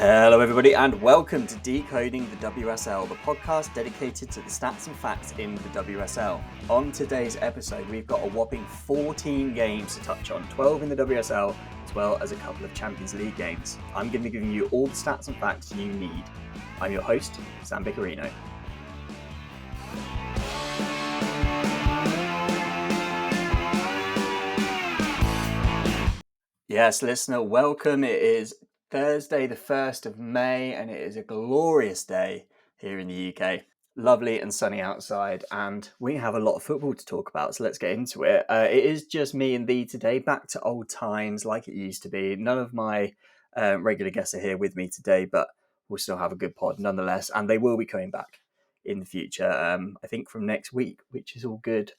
Hello everybody and welcome to Decoding the WSL, the podcast dedicated to the stats and facts in the WSL. On today's episode we've got a whopping 14 games to touch on, 12 in the WSL as well as a couple of Champions League games. I'm going to be giving you all the stats and facts you need. I'm your host, Stattorino. Yes, listener, welcome. It is Thursday, the 1st of May, and it is a glorious day here in the UK. Lovely and sunny outside, and we have a lot of football to talk about, so let's get into it. It is just me and thee today, back to old times like it used to be. None of my regular guests are here with me today, but we'll still have a good pod nonetheless, and they will be coming back in the future, I think from next week, which is all good.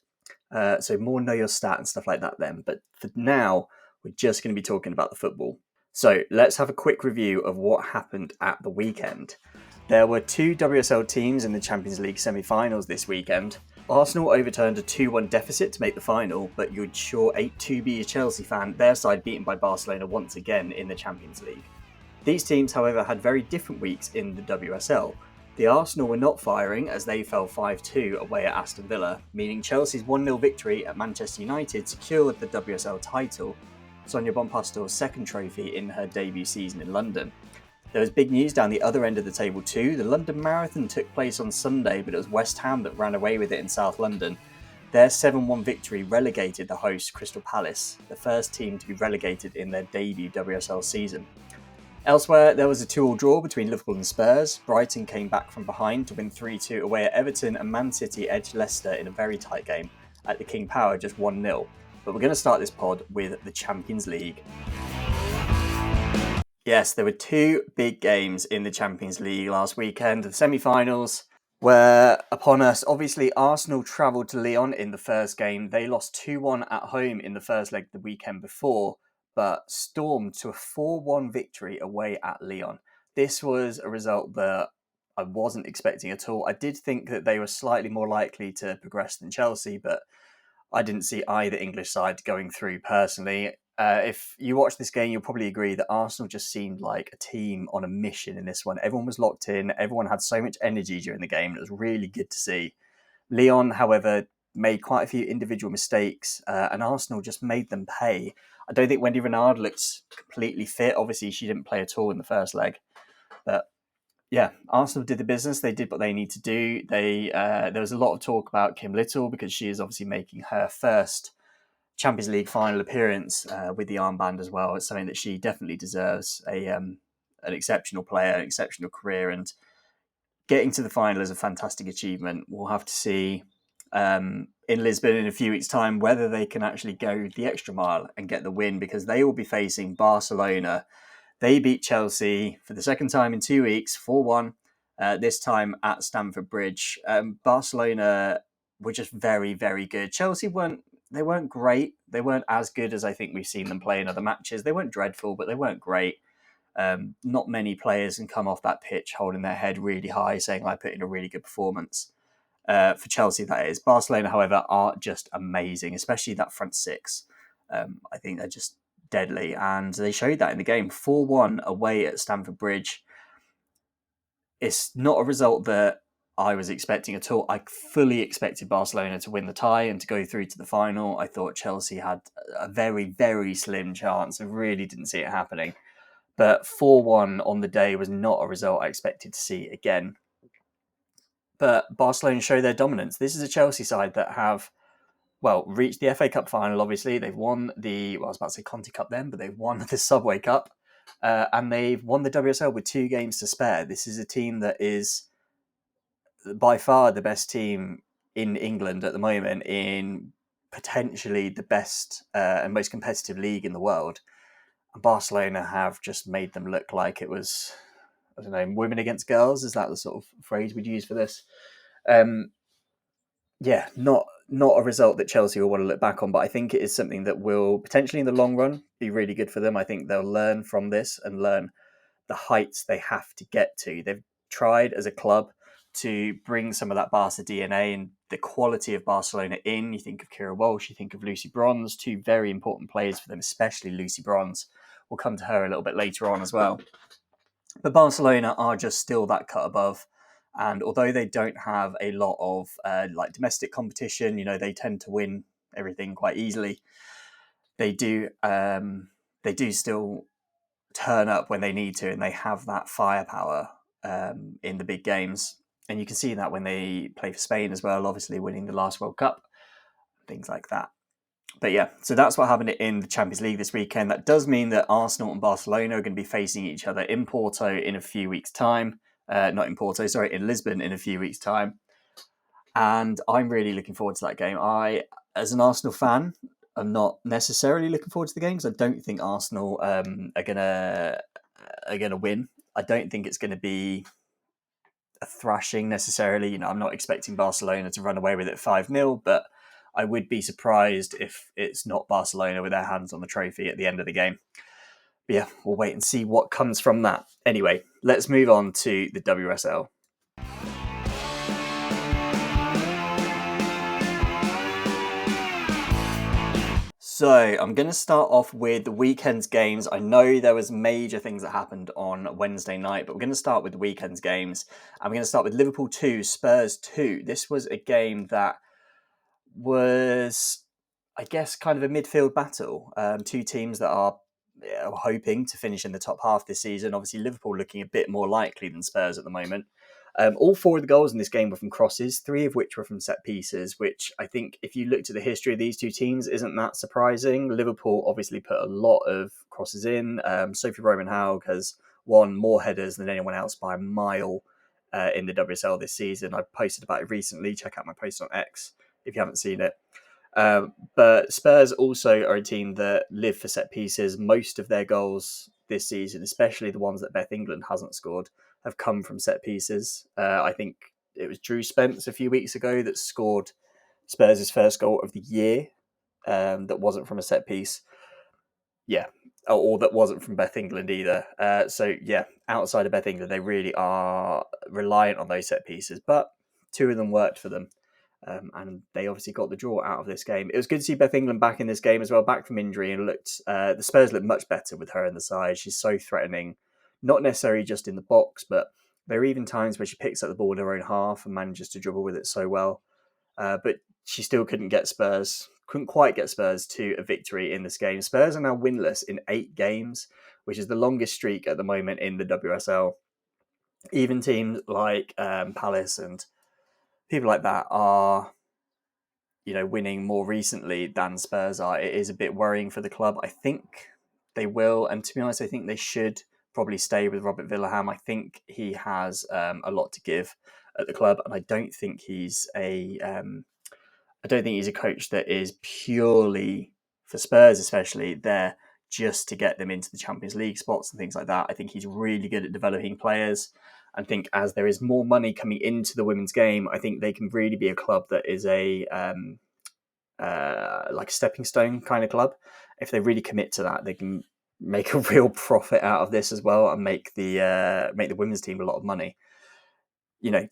So more know your stat and stuff like that then, but for now, we're just going to be talking about the football. So let's have a quick review of what happened at the weekend. There were two WSL teams in the Champions League semi-finals this weekend. Arsenal overturned a 2-1 deficit to make the final, but you'd sure hate to be a Chelsea fan, their side beaten by Barcelona once again in the Champions League. These teams, however, had very different weeks in the WSL. The Arsenal were not firing as they fell 5-2 away at Aston Villa, meaning Chelsea's 1-0 victory at Manchester United secured the WSL title, Sonia Bonpastor's second trophy in her debut season in London. There was big news down the other end of the table too. The London Marathon took place on Sunday, but it was West Ham that ran away with it in South London. Their 7-1 victory relegated the host Crystal Palace, the first team to be relegated in their debut WSL season. Elsewhere, there was a 2-2 draw between Liverpool and Spurs. Brighton came back from behind to win 3-2 away at Everton, and Man City edged Leicester in a very tight game at the King Power, just 1-0. But we're going to start this pod with the Champions League. Yes, there were two big games in the Champions League last weekend. The semi-finals were upon us. Obviously, Arsenal travelled to Lyon in the first game. They lost 2-1 at home in the first leg the weekend before, but stormed to a 4-1 victory away at Lyon. This was a result that I wasn't expecting at all. I did think that they were slightly more likely to progress than Chelsea, but I didn't see either English side going through personally. If you watch this game, you'll probably agree that Arsenal just seemed like a team on a mission in this one. Everyone was locked in. Everyone had so much energy during the game. It was really good to see. Lyon, however, made quite a few individual mistakes, and Arsenal just made them pay. I don't think Wendy Renard looks completely fit. Obviously, she didn't play at all in the first leg. But yeah, Arsenal did the business. They did what they need to do. There was a lot of talk about Kim Little because she is obviously making her first Champions League final appearance with the armband as well. It's something that she definitely deserves. An exceptional player, an exceptional career, and getting to the final is a fantastic achievement. We'll have to see in Lisbon in a few weeks' time whether they can actually go the extra mile and get the win, because they will be facing Barcelona. They beat Chelsea for the second time in 2 weeks, 4-1, this time at Stamford Bridge. Barcelona were just very, very good. Chelsea weren't great. They weren't as good as I think we've seen them play in other matches. They weren't dreadful, but they weren't great. Not many players can come off that pitch holding their head really high, saying I put in a really good performance. For Chelsea, that is. Barcelona, however, are just amazing, especially that front six. I think they're just deadly, and they showed that in the game. 4-1 away at Stamford Bridge. It's not a result that I was expecting at all. I fully expected Barcelona to win the tie and to go through to the final. I thought Chelsea had a very, very slim chance. I really didn't see it happening. But 4-1 on the day was not a result I expected to see again. But Barcelona show their dominance. This is a Chelsea side that have, reached the FA Cup final, obviously. They've won I was about to say Conti Cup then, but they've won the Subway Cup. And they've won the WSL with 2 games to spare. This is a team that is by far the best team in England at the moment, in potentially the best and most competitive league in the world. And Barcelona have just made them look like it was, I don't know, women against girls. Is that the sort of phrase we'd use for this? Not a result that Chelsea will want to look back on, but I think it is something that will potentially in the long run be really good for them. I think they'll learn from this and learn the heights they have to get to. They've tried as a club to bring some of that Barca DNA and the quality of Barcelona in. You think of Kira Walsh, you think of Lucy Bronze, 2 very important players for them, especially Lucy Bronze. We'll come to her a little bit later on as well. But Barcelona are just still that cut above. And although they don't have a lot of like domestic competition, they tend to win everything quite easily. They do still turn up when they need to, and they have that firepower in the big games. And you can see that when they play for Spain as well, obviously winning the last World Cup, things like that. But yeah, so that's what happened in the Champions League this weekend. That does mean that Arsenal and Barcelona are going to be facing each other in Porto in a few weeks' time. Not in Porto, sorry, in Lisbon in a few weeks' time. And I'm really looking forward to that game. As an Arsenal fan, I'm not necessarily looking forward to the game because I don't think Arsenal are gonna win. I don't think it's going to be a thrashing necessarily. I'm not expecting Barcelona to run away with it 5-0, but I would be surprised if it's not Barcelona with their hands on the trophy at the end of the game. But yeah, we'll wait and see what comes from that. Anyway, let's move on to the WSL. So I'm going to start off with the weekend's games. I know there was major things that happened on Wednesday night, but we're going to start with the weekend's games. And we're going to start with Liverpool 2, Spurs 2. This was a game that was, I guess, kind of a midfield battle. Two teams that are hoping to finish in the top half this season. Obviously, Liverpool looking a bit more likely than Spurs at the moment. All 4 of the goals in this game were from crosses, 3 of which were from set pieces, which I think if you looked at the history of these two teams, isn't that surprising. Liverpool obviously put a lot of crosses in. Sophie Roman-Haug has won more headers than anyone else by a mile in the WSL this season. I've posted about it recently. Check out my post on X if you haven't seen it. But Spurs also are a team that live for set pieces. Most of their goals this season, especially the ones that Beth England hasn't scored, have come from set pieces. I think it was Drew Spence a few weeks ago that scored Spurs' first goal of the year that wasn't from a set piece. Yeah, or that wasn't from Beth England either. So yeah, outside of Beth England, they really are reliant on those set pieces. But 2 of them worked for them. And they obviously got the draw out of this game. It was good to see Beth England back in this game as well, back from injury, and the Spurs looked much better with her in the side. She's so threatening, not necessarily just in the box, but there are even times where she picks up the ball in her own half and manages to dribble with it so well. But she still couldn't quite get Spurs to a victory in this game. Spurs are now winless in 8 games, which is the longest streak at the moment in the WSL. Even teams like Palace and people like that are winning more recently than Spurs are. It is a bit worrying for the club. I think they will, and to be honest, I think they should probably stay with Robert Villaham. I think he has a lot to give at the club, and I don't think he's a coach that is purely for Spurs, especially there just to get them into the Champions League spots and things like that. I think he's really good at developing players. I think as there is more money coming into the women's game, I think they can really be a club that is a like a stepping stone kind of club. If they really commit to that, they can make a real profit out of this as well and make the women's team a lot of money.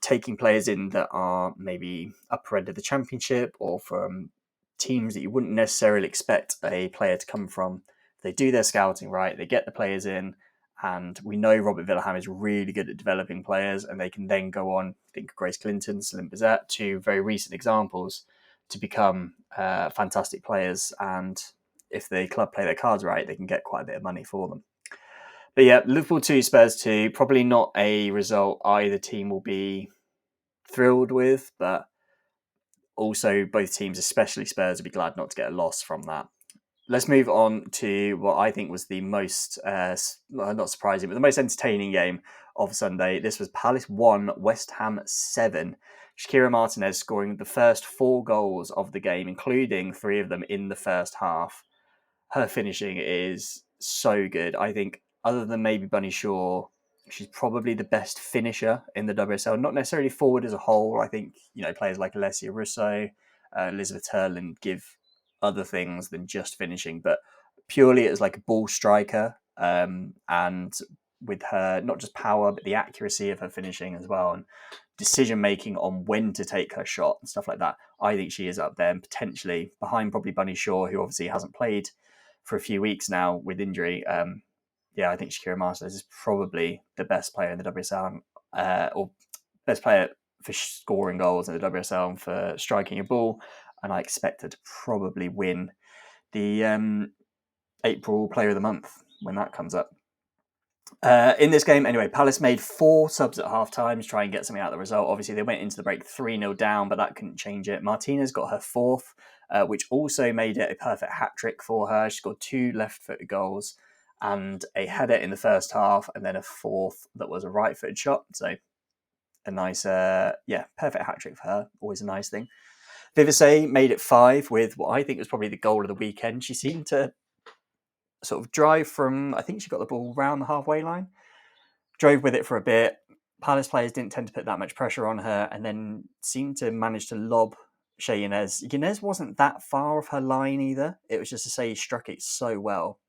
Taking players in that are maybe upper end of the championship or from teams that you wouldn't necessarily expect a player to come from. They do their scouting right, they get the players in, and we know Robert Villaham is really good at developing players, and they can then go on, think of Grace Clinton, Celine Bizet, 2 very recent examples, to become fantastic players. And if the club play their cards right, they can get quite a bit of money for them. But yeah, Liverpool 2, Spurs 2, probably not a result either team will be thrilled with, but also both teams, especially Spurs, will be glad not to get a loss from that. Let's move on to what I think was the most, not surprising, but the most entertaining game of Sunday. This was Palace 1, West Ham 7. Shakira Martinez scoring the first 4 goals of the game, including 3 of them in the first half. Her finishing is so good. I think other than maybe Bunny Shaw, she's probably the best finisher in the WSL. Not necessarily forward as a whole. I think, players like Alessia Russo, Elizabeth Turland give other things than just finishing, but purely as like a ball striker, and with her not just power but the accuracy of her finishing as well, and decision making on when to take her shot and stuff like that. I think she is up there and potentially behind probably Bunny Shaw, who obviously hasn't played for a few weeks now with injury. yeah, I think Shakira Martinez is probably the best player in the WSL, or best player for scoring goals in the WSL and for striking a ball. And I expect her to probably win the April Player of the Month when that comes up. In this game, anyway, Palace made 4 subs at half time to try and get something out of the result. Obviously, they went into the break 3-0 down, but that couldn't change it. Martinez got her 4th, which also made it a perfect hat-trick for her. She scored 2 left-footed goals and a header in the first half, and then a 4th that was a right-footed shot. So a nice, perfect hat-trick for her. Always a nice thing. Vivacé made it 5 with what I think was probably the goal of the weekend. She seemed to sort of drive from, I think she got the ball round the halfway line, drove with it for a bit. Palace players didn't tend to put that much pressure on her, and then seemed to manage to lob Shea Yanez. Yanez wasn't that far off her line either. It was just to say he struck it so well.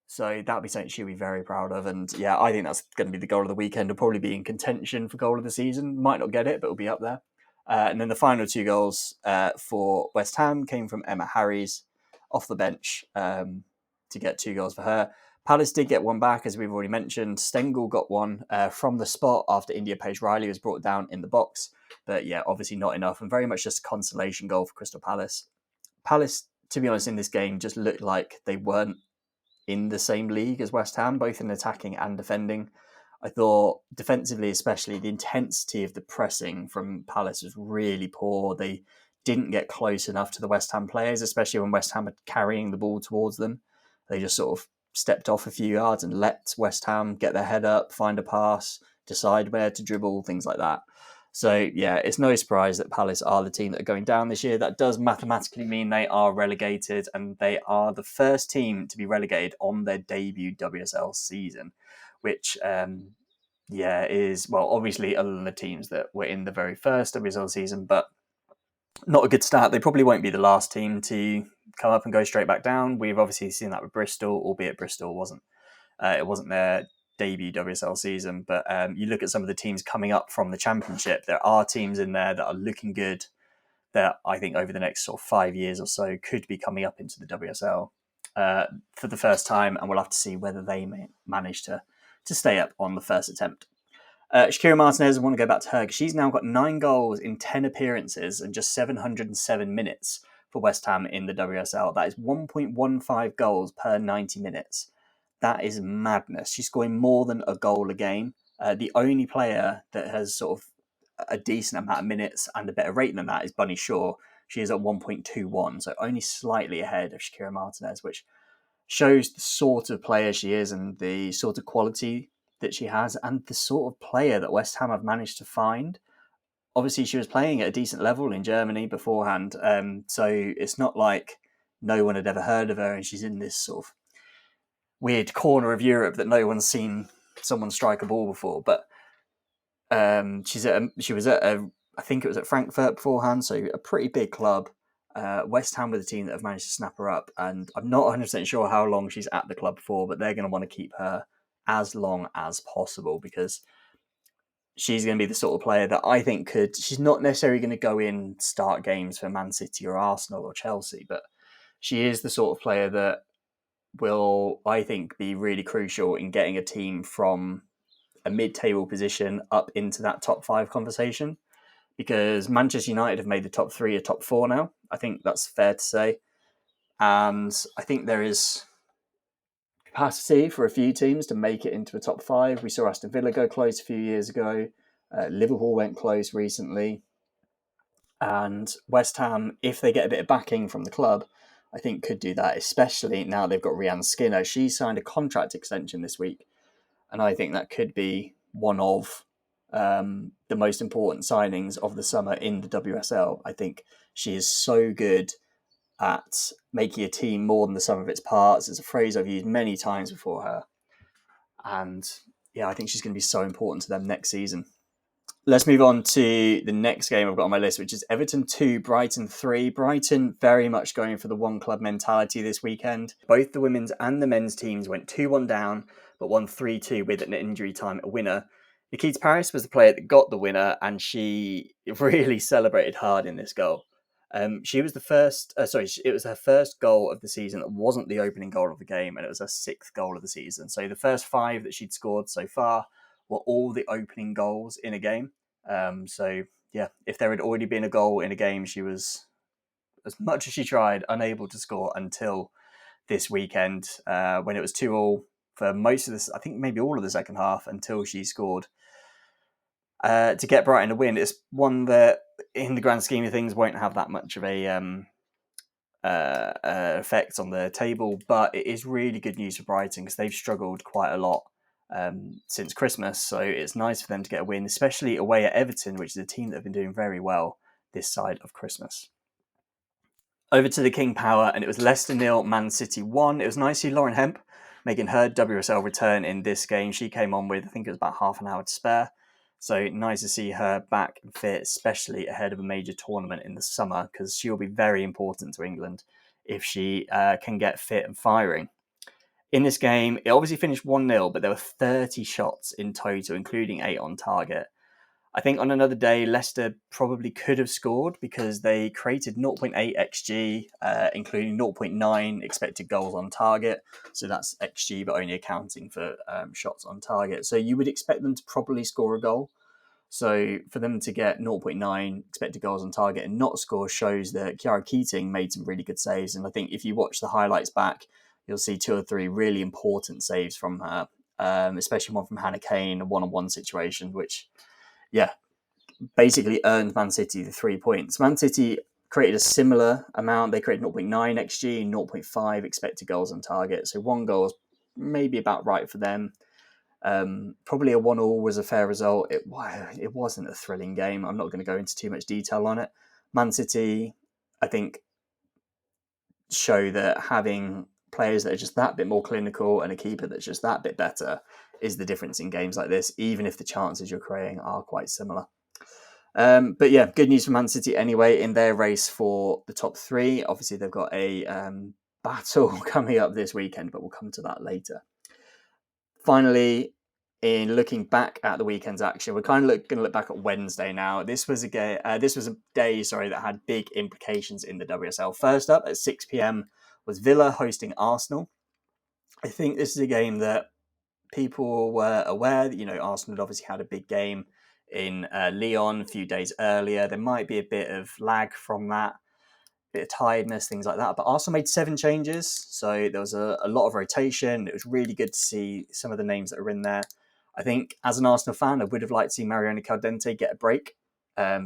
So that'll be something she'll be very proud of. And yeah, I think that's going to be the goal of the weekend. It'll probably be in contention for goal of the season. Might not get it, but it'll be up there. And then the final 2 goals for West Ham came from Emma Harries off the bench to get 2 goals for her. Palace did get one back, as we've already mentioned. Stengel got one from the spot after India Paige Riley was brought down in the box. But yeah, obviously not enough, and very much just a consolation goal for Crystal Palace. Palace, to be honest, in this game just looked like they weren't in the same league as West Ham, both in attacking and defending. I thought defensively, especially, the intensity of the pressing from Palace was really poor. They didn't get close enough to the West Ham players, especially when West Ham were carrying the ball towards them. They just sort of stepped off a few yards and let West Ham get their head up, find a pass, decide where to dribble, things like that. So, yeah, it's no surprise that Palace are the team that are going down this year. That does mathematically mean they are relegated, and they are the first team to be relegated on their debut WSL season, which, is, well, obviously, other than the teams that were in the very first WSL season, but not a good start. They probably won't be the last team to come up and go straight back down. We've obviously seen that with Bristol, albeit Bristol wasn't their debut WSL season, but you look at some of the teams coming up from the Championship, there are teams in there that are looking good that I think over the next sort of 5 years or so could be coming up into the WSL for the first time, and we'll have to see whether they may manage to stay up on the first attempt. Shakira Martinez, I want to go back to her because she's now got 9 goals in 10 appearances and just 707 minutes for West Ham in the WSL. That is 1.15 goals per 90 minutes. That is madness. She's scoring more than a goal a game. The only player that has sort of a decent amount of minutes and a better rate than that is Bunny Shaw. She is at 1.21, so only slightly ahead of Shakira Martinez, which shows the sort of player she is and the sort of quality that she has and the sort of player that West Ham have managed to find. Obviously, she was playing at a decent level in Germany beforehand, so it's not like no one had ever heard of her and she's in this sort of weird corner of Europe that no one's seen someone strike a ball before. But she was at I think it was at Frankfurt beforehand, so a pretty big club. West Ham were the team that have managed to snap her up, and I'm not 100% sure how long she's at the club for, but they're going to want to keep her as long as possible because she's going to be the sort of player that I think she's not necessarily going to go in start games for Man City or Arsenal or Chelsea, but she is the sort of player that will, I think, be really crucial in getting a team from a mid-table position up into that top 5 conversation, because Manchester United have made the top 3 a top 4 now. I think that's fair to say. And I think there is capacity for a few teams to make it into a top 5. We saw Aston Villa go close a few years ago. Liverpool went close recently. And West Ham, if they get a bit of backing from the club, I think could do that, especially now they've got Rianne Skinner. She signed a contract extension this week, and I think that could be one of the most important signings of the summer in the WSL. I think she is so good at making a team more than the sum of its parts. It's a phrase I've used many times before her. And yeah, I think she's going to be so important to them next season. Let's move on to the next game I've got on my list, which is Everton 2, Brighton 3. Brighton very much going for the one club mentality this weekend. Both the women's and the men's teams went 2-1 down, but won 3-2 with an injury time a winner. Nikita Paris was the player that got the winner, and she really celebrated hard in this goal. She was the first. It was her first goal of the season that wasn't the opening goal of the game, and it was her sixth goal of the season. So the first five that she'd scored so far were all the opening goals in a game. So yeah, if there had already been a goal in a game, she was, as much as she tried, unable to score until this weekend when it was 2-2 for most of this. I think maybe all of the second half until she scored to get Brighton a win. It's one that, in the grand scheme of things, won't have that much of a effect on the table, but it is really good news for Brighton because they've struggled quite a lot since Christmas. So it's nice for them to get a win, especially away at Everton, which is a team that have been doing very well this side of Christmas. Over to the King Power, and it was Leicester 0, Man City 1. It was nice to see Lauren Hemp making her WSL return in this game. She came on with, I think it was about half an hour to spare. So nice to see her back and fit, especially ahead of a major tournament in the summer, because she'll be very important to England if she can get fit and firing. In this game, it obviously finished 1-0, but there were 30 shots in total, including 8 on target. I think on another day, Leicester probably could have scored because they created 0.8 XG, including 0.9 expected goals on target. So that's XG, but only accounting for shots on target. So you would expect them to probably score a goal. So for them to get 0.9 expected goals on target and not score shows that Chiara Keating made some really good saves. And I think if you watch the highlights back, you'll see 2 or 3 really important saves from her, especially one from Hannah Kane, a one-on-one situation, which, yeah, basically earned Man City the 3 points. Man City created a similar amount. They created 0.9 XG, 0.5 expected goals on target. So 1 goal is maybe about right for them. Probably a 1-1 was a fair result. It wasn't a thrilling game. I'm not going to go into too much detail on it. Man City, I think, show that having players that are just that bit more clinical and a keeper that's just that bit better is the difference in games like this, even if the chances you're creating are quite similar. But yeah, good news for Man City anyway in their race for the top 3. Obviously, they've got a battle coming up this weekend, but we'll come to that later. Finally, in looking back at the weekend's action, we're kind of going to look back at Wednesday now. This was a day that had big implications in the WSL. First up at 6 p.m. was Villa hosting Arsenal. I think this is a game that people were aware that, Arsenal had obviously had a big game in Lyon a few days earlier. There might be a bit of lag from that, bit of tiredness, things like that. But Arsenal made 7 changes, so there was a lot of rotation. It was really good to see some of the names that are in there. I think as an Arsenal fan, I would have liked to see Mariona Caldente get a break.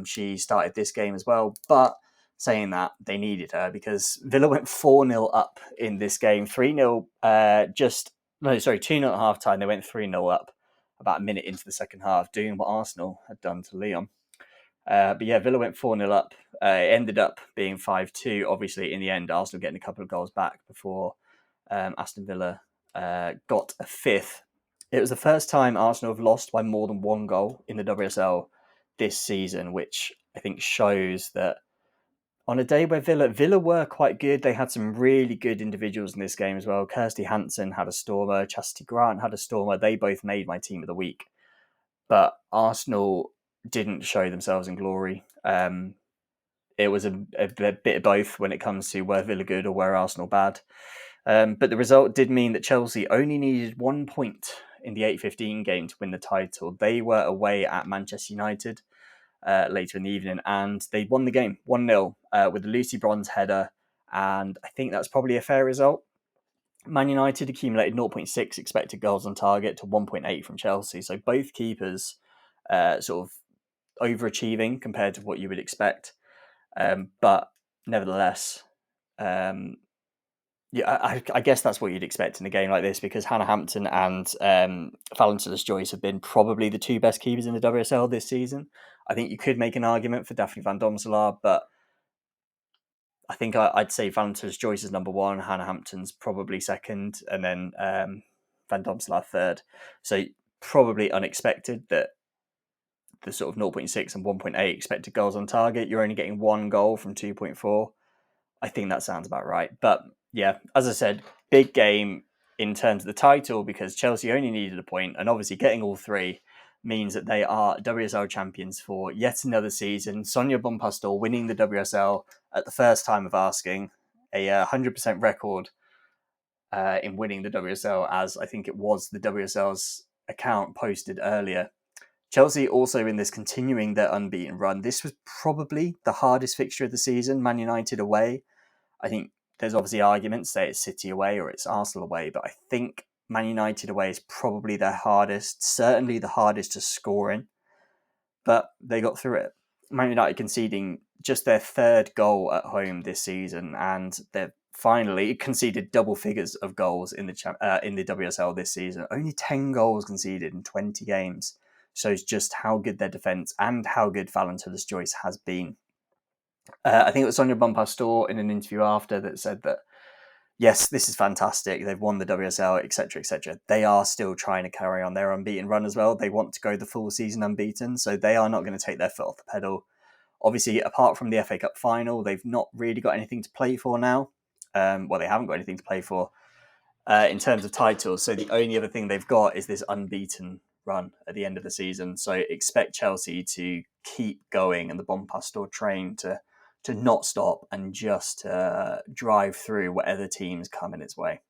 She started this game as well, but saying that, they needed her because Villa went 4-0 up in this game. 3-0 2-0 at half time. They went 3-0 up about a minute into the second half, doing what Arsenal had done to Lyon. But yeah, Villa went 4-0 up. It ended up being 5-2. Obviously, in the end, Arsenal getting a couple of goals back before Aston Villa got a 5th. It was the first time Arsenal have lost by more than 1 goal in the WSL this season, which I think shows that on a day where Villa were quite good, they had some really good individuals in this game as well. Kirsty Hansen had a stormer, Chastity Grant had a stormer. They both made my team of the week. But Arsenal didn't show themselves in glory. It was a bit of both when it comes to were Villa good or were Arsenal bad. But the result did mean that Chelsea only needed 1 point in the 8-15 game to win the title. They were away at Manchester United later in the evening, and they won the game 1-0 with a Lucy Bronze header, and I think that's probably a fair result. Man United accumulated 0.6 expected goals on target to 1.8 from Chelsea, so both keepers sort of overachieving compared to what you would expect. But nevertheless, I guess that's what you'd expect in a game like this because Hannah Hampton and Valentinus Joyce have been probably the 2 best keepers in the WSL this season. I think you could make an argument for Daphne van Domselaar, but I think I'd say Valentinus Joyce is number 1, Hannah Hampton's probably second, and then Van Domselaar third. So probably unexpected that the sort of 0.6 and 1.8 expected goals on target, you're only getting 1 goal from 2.4. I think that sounds about right. But yeah, as I said, big game in terms of the title because Chelsea only needed a point, and obviously getting all 3 means that they are WSL champions for yet another season. Sonia Bonpastor winning the WSL at the first time of asking, a 100% record in winning the WSL, as I think it was the WSL's account posted earlier. Chelsea also in this continuing their unbeaten run. This was probably the hardest fixture of the season, Man United away. I think there's obviously arguments, say it's City away or it's Arsenal away, but I think Man United away is probably their hardest, certainly the hardest to score in, but they got through it. Man United conceding just their third goal at home this season, and they've finally conceded double figures of goals in the WSL this season. Only 10 goals conceded in 20 games. Shows just how good their defence and how good Valentin Joyce has been. I think it was Sonia Bonpastor in an interview after that said that, yes, this is fantastic. They've won the WSL, etc., etc. They are still trying to carry on their unbeaten run as well. They want to go the full season unbeaten, so they are not going to take their foot off the pedal. Obviously, apart from the FA Cup final, they've not really got anything to play for now. Well, they haven't got anything to play for in terms of titles. So the only other thing they've got is this unbeaten run at the end of the season. So expect Chelsea to keep going and the Bonpastor train to not stop and just drive through whatever teams come in its way.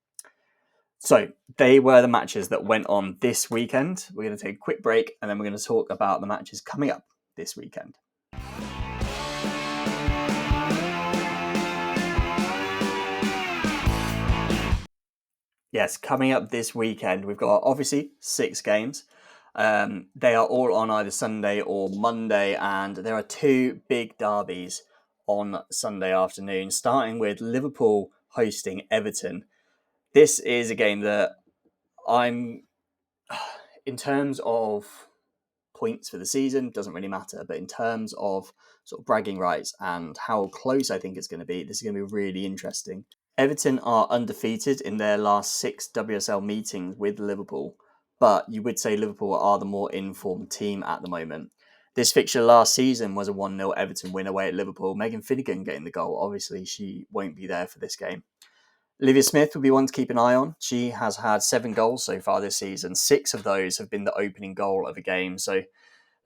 So they were the matches that went on this weekend. We're going to take a quick break and then we're going to talk about the matches coming up this weekend. Yes, coming up this weekend, we've got obviously 6 games. They are all on either Sunday or Monday, and there are 2 big derbies on Sunday afternoon, starting with Liverpool hosting Everton. This is a game that in terms of points for the season, doesn't really matter, but in terms of sort of bragging rights and how close I think it's going to be, this is going to be really interesting. Everton are undefeated in their last 6 WSL meetings with Liverpool, but you would say Liverpool are the more informed team at the moment. This fixture last season was a 1-0 Everton win away at Liverpool. Megan Finnegan getting the goal. Obviously, she won't be there for this game. Olivia Smith will be one to keep an eye on. She has had 7 goals so far this season. 6 of those have been the opening goal of a game. So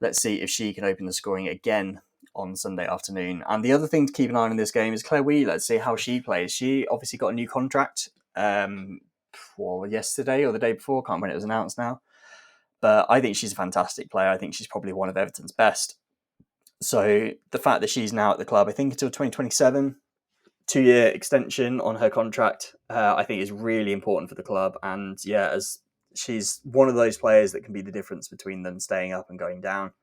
let's see if she can open the scoring again on Sunday afternoon. And the other thing to keep an eye on in this game is Claire Wheeler, see how she plays. She obviously got a new contract yesterday or the day before. Can't remember when it was announced now. But I think she's a fantastic player. I think she's probably one of Everton's best. So the fact that she's now at the club, I think until 2027, 2-year extension on her contract, I think is really important for the club. And yeah, as she's one of those players that can be the difference between them staying up and going down.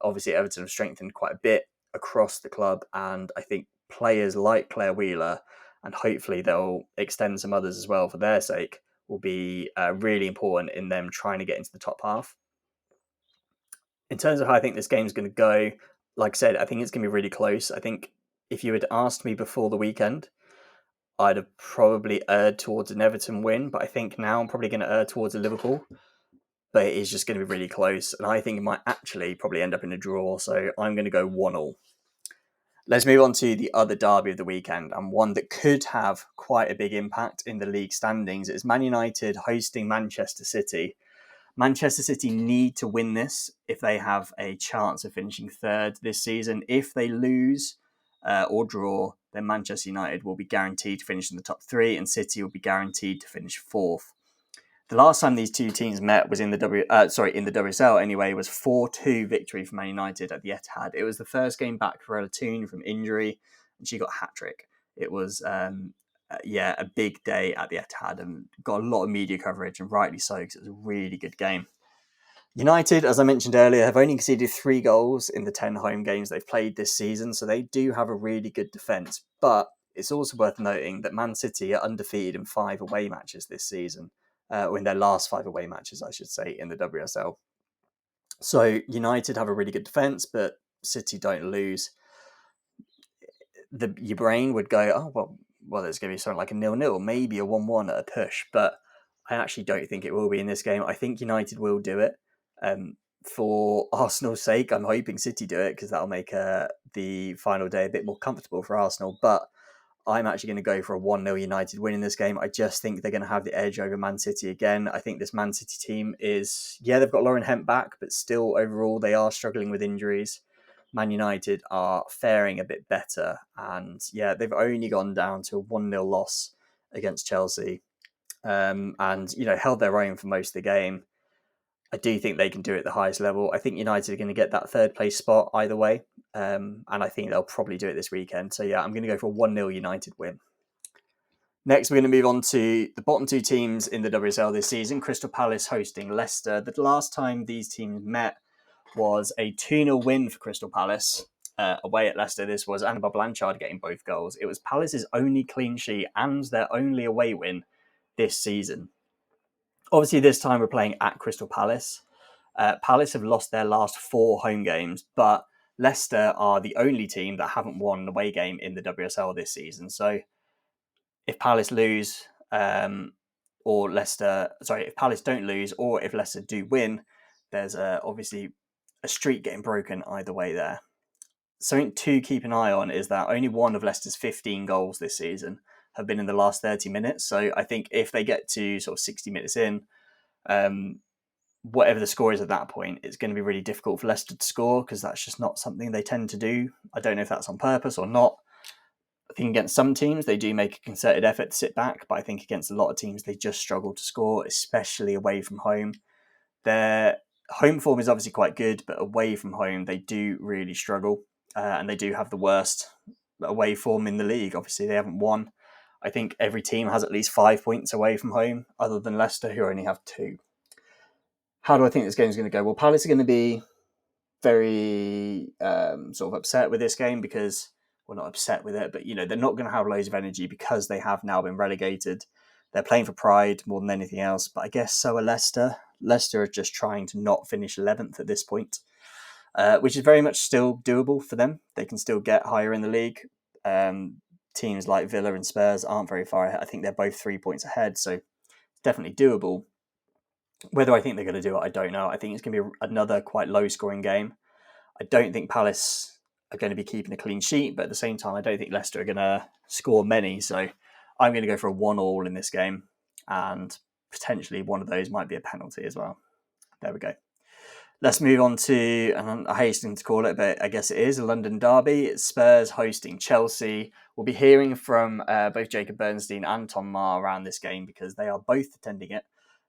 Obviously, Everton have strengthened quite a bit across the club, and I think players like Claire Wheeler, and hopefully they'll extend some others as well for their sake, will be really important in them trying to get into the top half. In terms of how I think this game is going to go, like I said, I think it's going to be really close. I think if you had asked me before the weekend, I'd have probably erred towards an Everton win, but I think now I'm probably going to err towards a Liverpool. But it is just going to be really close, and I think it might actually probably end up in a draw, so I'm going to go 1-1. Let's move on to the other derby of the weekend, and one that could have quite a big impact in the league standings. It's Man United hosting Manchester City. Manchester City need to win this if they have a chance of finishing third this season. If they lose or draw, then Manchester United will be guaranteed to finish in the top 3, and City will be guaranteed to finish 4th. The last time these two teams met was in the WSL anyway, was 4-2 victory for Man United at the Etihad. It was the first game back for Ella Toone from injury, and she got a hat-trick. It was, a big day at the Etihad and got a lot of media coverage, and rightly so, because it was a really good game. United, as I mentioned earlier, have only conceded 3 goals in the 10 home games they've played this season, so they do have a really good defence. But it's also worth noting that Man City are undefeated in 5 away matches this season. Or in their last 5 away matches, I should say, in the WSL. So United have a really good defence, but City don't lose. Your brain would go, well, there's going to be something like a 0-0, maybe a 1-1 at a push, but I actually don't think it will be in this game. I think United will do it. For Arsenal's sake, I'm hoping City do it, because that'll make the final day a bit more comfortable for Arsenal, but I'm actually going to go for a 1-0 United win in this game. I just think they're going to have the edge over Man City again. I think this Man City team is, they've got Lauren Hemp back, but still overall they are struggling with injuries. Man United are faring a bit better. And they've only gone down to a 1-0 loss against Chelsea. And, held their own for most of the game. I do think they can do it at the highest level. I think United are going to get that third place spot either way. And I think they'll probably do it this weekend. So I'm going to go for a 1-0 United win. Next, we're going to move on to the bottom two teams in the WSL this season. Crystal Palace hosting Leicester. The last time these teams met was a 2-0 win for Crystal Palace away at Leicester. This was Annabelle Blanchard getting both goals. It was Palace's only clean sheet and their only away win this season. Obviously, this time we're playing at Crystal Palace. Palace have lost their last 4 home games, but Leicester are the only team that haven't won an away game in the WSL this season. So if Palace lose, if Palace don't lose, or if Leicester do win, there's obviously a streak getting broken either way there. Something to keep an eye on is that only one of Leicester's 15 goals this season have been in the last 30 minutes. So I think if they get to sort of 60 minutes in, whatever the score is at that point, it's going to be really difficult for Leicester to score because that's just not something they tend to do. I don't know if that's on purpose or not. I think against some teams, they do make a concerted effort to sit back, but I think against a lot of teams, they just struggle to score, especially away from home. Their home form is obviously quite good, but away from home, they do really struggle. And they do have the worst away form in the league. Obviously, they haven't won. I think every team has at least 5 points away from home, other than Leicester, who only have 2. How do I think this game is going to go? Well, Palace are going to be very sort of upset with this game because, well, not upset with it, but, they're not going to have loads of energy because they have now been relegated. They're playing for pride more than anything else, but I guess so are Leicester. Leicester are just trying to not finish 11th at this point. Which is very much still doable for them. They can still get higher in the league. Teams like Villa and Spurs aren't very far ahead. I think they're both 3 points ahead, so it's definitely doable. Whether I think they're going to do it, I don't know. I think it's going to be another quite low-scoring game. I don't think Palace are going to be keeping a clean sheet, but at the same time, I don't think Leicester are going to score many, so I'm going to go for a 1-1 in this game, and potentially one of those might be a penalty as well. There we go. Let's move on to, and I hasten to call it, but I guess it is a London derby. It's Spurs hosting Chelsea. We'll be hearing from both Jacob Bernstein and Tom Marr around this game because they are both attending it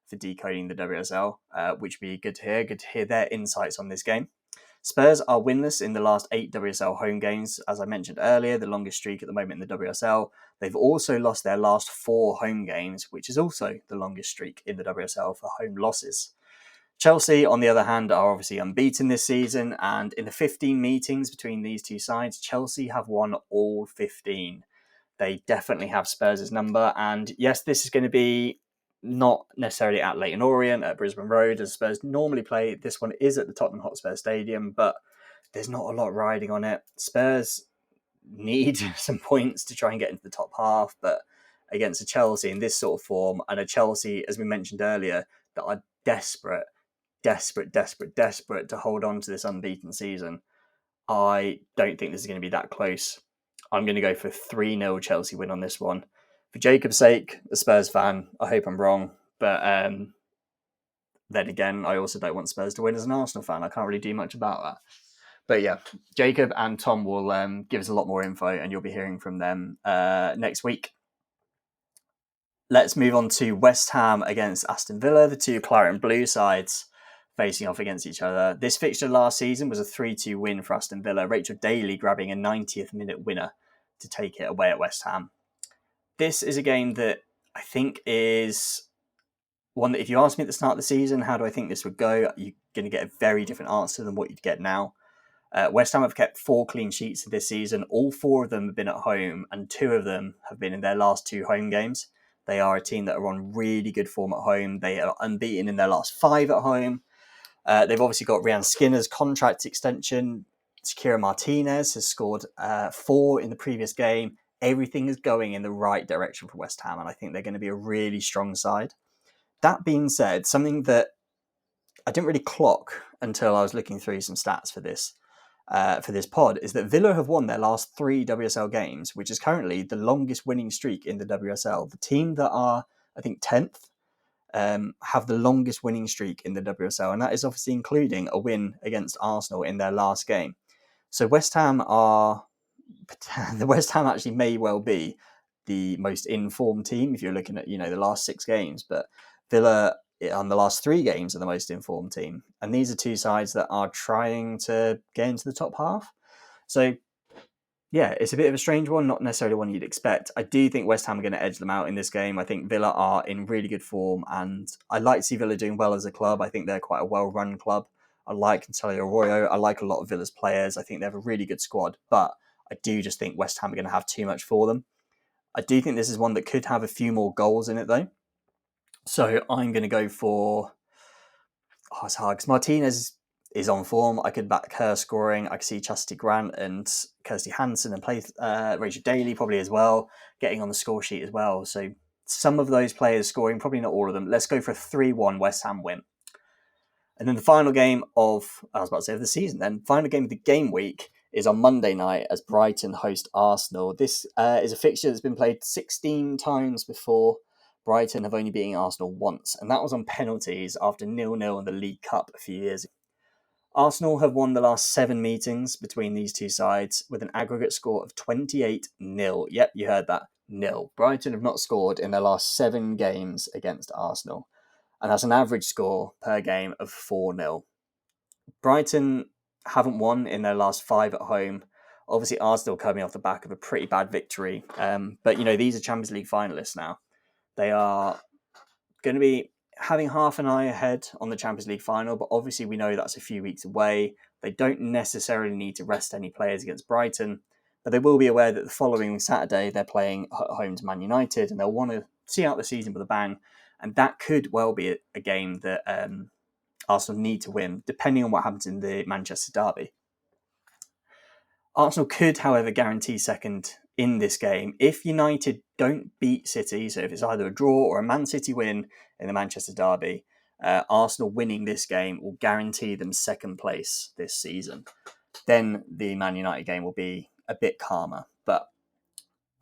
for Decoding the WSL, which would be good to hear. Good to hear their insights on this game. Spurs are winless in the last 8 WSL home games. As I mentioned earlier, the longest streak at the moment in the WSL. They've also lost their last 4 home games, which is also the longest streak in the WSL for home losses. Chelsea, on the other hand, are obviously unbeaten this season, and in the 15 meetings between these two sides, Chelsea have won all 15. They definitely have Spurs' number, and yes, this is going to be not necessarily at Leyton Orient, at Brisbane Road, as Spurs normally play. This one is at the Tottenham Hotspur Stadium, but there's not a lot riding on it. Spurs need some points to try and get into the top half, but against a Chelsea in this sort of form, and a Chelsea, as we mentioned earlier, that are desperate to hold on to this unbeaten season, I don't think this is going to be that close. I'm going to go for 3-0 Chelsea win on this one. For Jacob's sake, a Spurs fan, I hope I'm wrong, but then again, I also don't want Spurs to win as an Arsenal fan. I can't really do much about that. But yeah, Jacob and Tom will give us a lot more info, and you'll be hearing from them next week. Let's move on to West Ham against Aston Villa, the two claret and blue sides facing off against each other. This fixture last season was a 3-2 win for Aston Villa, Rachel Daly grabbing a 90th minute winner to take it away at West Ham. This is a game that I think is one that if you ask me at the start of the season, how do I think this would go, you're going to get a very different answer than what you'd get now. West Ham have kept 4 clean sheets this season. All 4 of them have been at home, and 2 of them have been in their last 2 home games. They are a team that are on really good form at home. They are unbeaten in their last 5 at home. They've obviously got Rhian Skinner's contract extension. Shakira Martinez has scored 4 in the previous game. Everything is going in the right direction for West Ham, and I think they're going to be a really strong side. That being said, something that I didn't really clock until I was looking through some stats for this for this pod is that Villa have won their last 3 WSL games, which is currently the longest winning streak in the WSL. The team that are, I think, 10th have the longest winning streak in the WSL, and that is obviously including a win against Arsenal in their last game. So West Ham actually may well be the most informed team if you're looking at, the last 6 games, but Villa on the last 3 games are the most informed team. And these are 2 sides that are trying to get into the top half. So yeah, it's a bit of a strange one, not necessarily one you'd expect. I do think West Ham are going to edge them out in this game. I think Villa are in really good form, and I like to see Villa doing well as a club. I think they're quite a well-run club. I like Natalia Arroyo. I like a lot of Villa's players. I think they have a really good squad, but I do just think West Ham are going to have too much for them. I do think this is one that could have a few more goals in it, though. So I'm going to go for... Oh, it's hard, because Martinez is on form. I could back her scoring. I could see Chastity Grant and Kirsty Hansen and play Rachel Daly probably as well, getting on the score sheet as well. So some of those players scoring, probably not all of them. Let's go for a 3-1 West Ham win. And then the final game of the season then, final game of the game week is on Monday night as Brighton host Arsenal. This is a fixture that's been played 16 times before. Brighton have only beaten Arsenal once, and that was on penalties after 0-0 in the League Cup a few years ago. Arsenal have won the last 7 meetings between these 2 sides with an aggregate score of 28-0. Yep, you heard that. 0. Brighton have not scored in their last 7 games against Arsenal. And that's an average score per game of 4-0. Brighton haven't won in their last 5 at home. Obviously, Arsenal coming off the back of a pretty bad victory. But, these are Champions League finalists now. They are going to be having half an eye ahead on the Champions League final, but obviously we know that's a few weeks away. They don't necessarily need to rest any players against Brighton, but they will be aware that the following Saturday they're playing at home to Man United, and they'll want to see out the season with a bang, and that could well be a game that Arsenal need to win, depending on what happens in the Manchester derby. Arsenal could, however, guarantee second in this game if United don't beat City. So if it's either a draw or a Man City win in the Manchester derby, Arsenal winning this game will guarantee them second place this season. Then the Man United game will be a bit calmer. But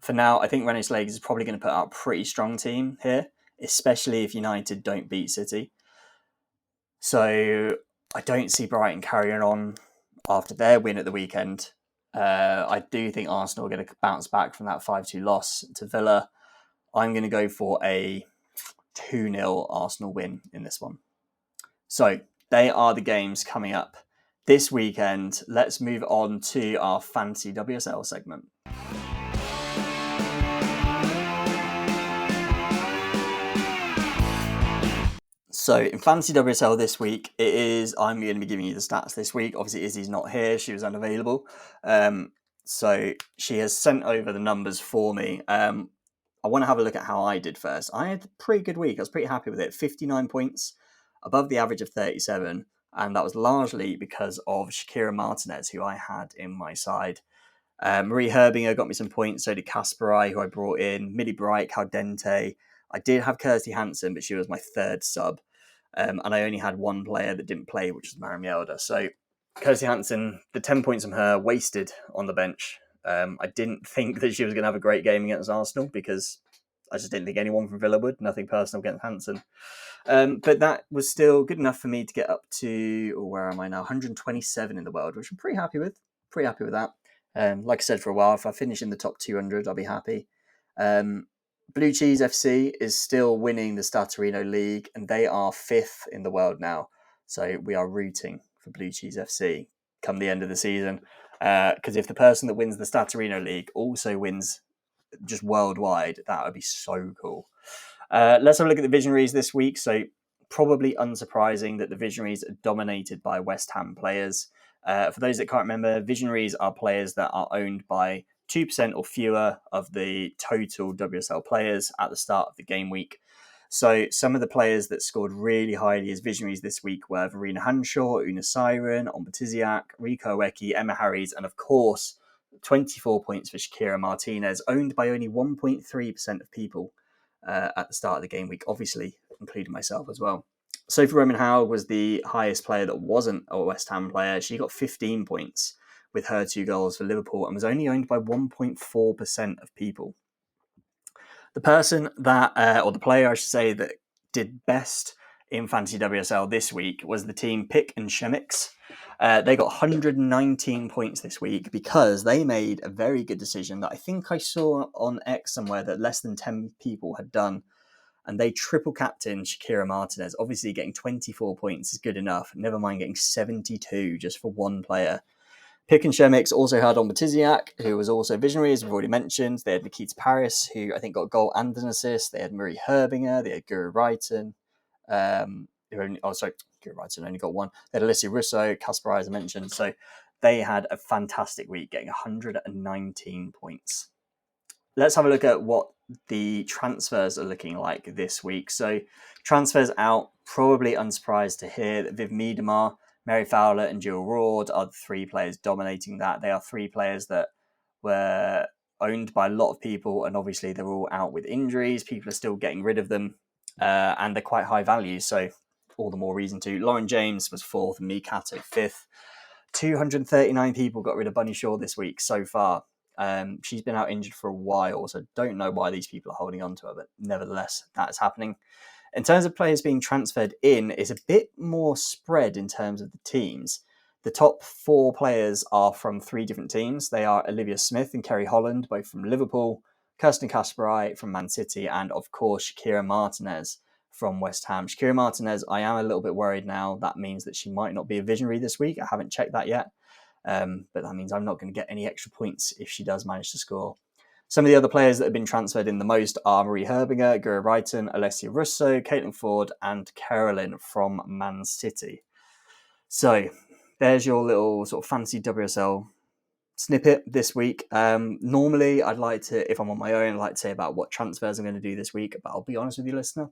for now, I think René Slager is probably going to put out a pretty strong team here, especially if United don't beat City. So I don't see Brighton carrying on after their win at the weekend. I do think Arsenal are going to bounce back from that 5-2 loss to Villa. I'm going to go for a 2-0 Arsenal win in this one. So they are the games coming up this weekend. Let's move on to our Fantasy WSL segment. So in Fantasy WSL this week, I'm going to be giving you the stats this week. Obviously, Izzy's not here. She was unavailable. So she has sent over the numbers for me. I want to have a look at how I did first. I had a pretty good week. I was pretty happy with it. 59 points, above the average of 37. And that was largely because of Shakira Martinez, who I had in my side. Marie Herbinger got me some points. So did Kasparai, who I brought in. Millie Bright, Caldente. I did have Kirsty Hansen, but she was my 3rd sub. And I only had 1 player that didn't play, which was Maren Mjelde. So Kirsty Hansen, the 10 points from her wasted on the bench. I didn't think that she was going to have a great game against Arsenal because I just didn't think anyone from Villa would. Nothing personal against Hansen. But that was still good enough for me to get up to, where am I now? 127 in the world, which I'm pretty happy with. Pretty happy with that. Like I said for a while, if I finish in the top 200, I'll be happy. Blue Cheese FC is still winning the Stattorino League, and they are 5th in the world now. So we are rooting for Blue Cheese FC come the end of the season. Because if the person that wins the Stattorino League also wins just worldwide, that would be so cool. Let's have a look at the Visionaries this week. So probably unsurprising that the Visionaries are dominated by West Ham players. For those that can't remember, Visionaries are players that are owned by 2% or fewer of the total WSL players at the start of the game week. So some of the players that scored really highly as Visionaries this week were Verena Hanshaw, Una Siren, Ombatiziak, Rico Eki, Emma Harries, and of course, 24 points for Shakira Martinez, owned by only 1.3% of people at the start of the game week, obviously including myself as well. Sophie Roman Howell was the highest player that wasn't a West Ham player. She got 15 points, with her 2 goals for Liverpool and was only owned by 1.4% of people. The person that, or the player I should say, that did best in Fantasy WSL this week was the team Pick and Shemix. They got 119 points this week because they made a very good decision that I think I saw on X somewhere that less than 10 people had done. And they triple captain Shakira Martinez. Obviously, getting 24 points is good enough. Never mind getting 72 just for one player. Pick and Shemix also had on Batiziak, who was also visionary, as we've already mentioned. They had Nikita Paris, who I think got a goal and an assist. They had Marie Herbinger. They had Guru Wrighton. Guru Wrighton only got one. They had Alicia Russo, Kasper, as I mentioned. So they had a fantastic week, getting 119 points. Let's have a look at what the transfers are looking like this week. So transfers out, probably unsurprised to hear that Viv Miedemar, Mary Fowler and Jill Rord are the 3 players dominating that. They are 3 players that were owned by a lot of people, and obviously they're all out with injuries. People are still getting rid of them, and they're quite high value, so all the more reason to. Lauren James was 4th and Mikato 5th. 239 people got rid of Bunny Shaw this week so far. She's been out injured for a while, so don't know why these people are holding on to her, but nevertheless, that's happening. In terms of players being transferred in, it's a bit more spread in terms of the teams. The top 4 players are from 3 different teams. They are Olivia Smith and Kerry Holland, both from Liverpool, Kirsten Kasperai from Man City, and of course Shakira Martinez from West Ham. Shakira Martinez, I am a little bit worried now. That means that she might not be a visionary this week. I haven't checked that yet. But that means I'm not going to get any extra points if she does manage to score. Some of the other players that have been transferred in the most are Marie Herbinger, Gura Wrighton, Alessia Russo, Caitlin Ford, and Carolyn from Man City. So there's your little sort of Fantasy WSL snippet this week. Normally, I'd like to, if I'm on my own, I'd like to say about what transfers I'm going to do this week. But I'll be honest with you, listener,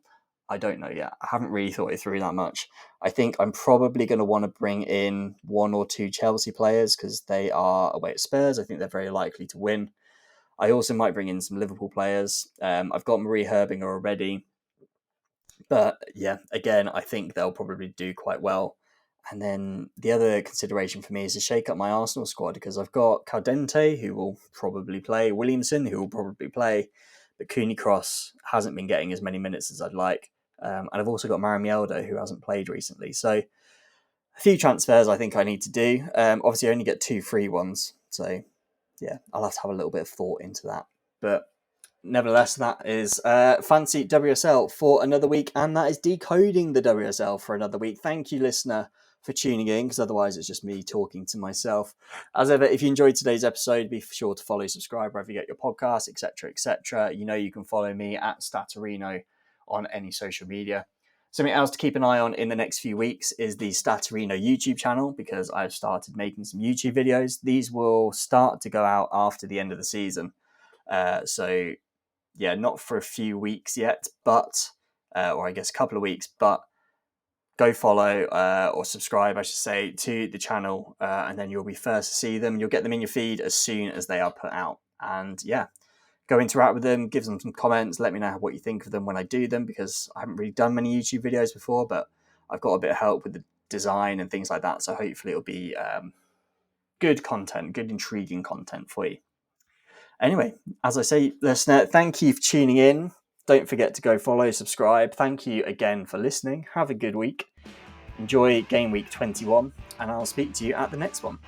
I don't know yet. I haven't really thought it through that much. I think I'm probably going to want to bring in 1 or 2 Chelsea players because they are away at Spurs. I think they're very likely to win. I also might bring in some Liverpool players. I've got Marie Herbinger already. But yeah, again, I think they'll probably do quite well. And then the other consideration for me is to shake up my Arsenal squad because I've got Caldente, who will probably play, Williamson, who will probably play, but Cooney Cross hasn't been getting as many minutes as I'd like. And I've also got Maramieldo, who hasn't played recently. So a few transfers I think I need to do. Obviously, I only get 2 free ones. So yeah, I'll have to have a little bit of thought into that. But nevertheless, that is Fancy WSL for another week. And that is Decoding the WSL for another week. Thank you, listener, for tuning in, because otherwise it's just me talking to myself. As ever, if you enjoyed today's episode, be sure to follow, subscribe wherever you get your podcasts, etc., etc. You know you can follow me at Stattorino on any social media. Something else to keep an eye on in the next few weeks is the Stattorino YouTube channel, because I've started making some YouTube videos. These will start to go out after the end of the season. So yeah, not for a few weeks yet, but, or I guess a couple of weeks, but go follow or subscribe, I should say, to the channel, and then you'll be first to see them. You'll get them in your feed as soon as they are put out. And yeah, go interact with them, give them some comments, let me know what you think of them when I do them, because I haven't really done many YouTube videos before, but I've got a bit of help with the design and things like that, so hopefully it'll be good content, good intriguing content for you. Anyway, as I say, listener, thank you for tuning in. Don't forget to go follow, subscribe. Thank you again for listening. Have a good week. Enjoy game week 21, and I'll speak to you at the next one.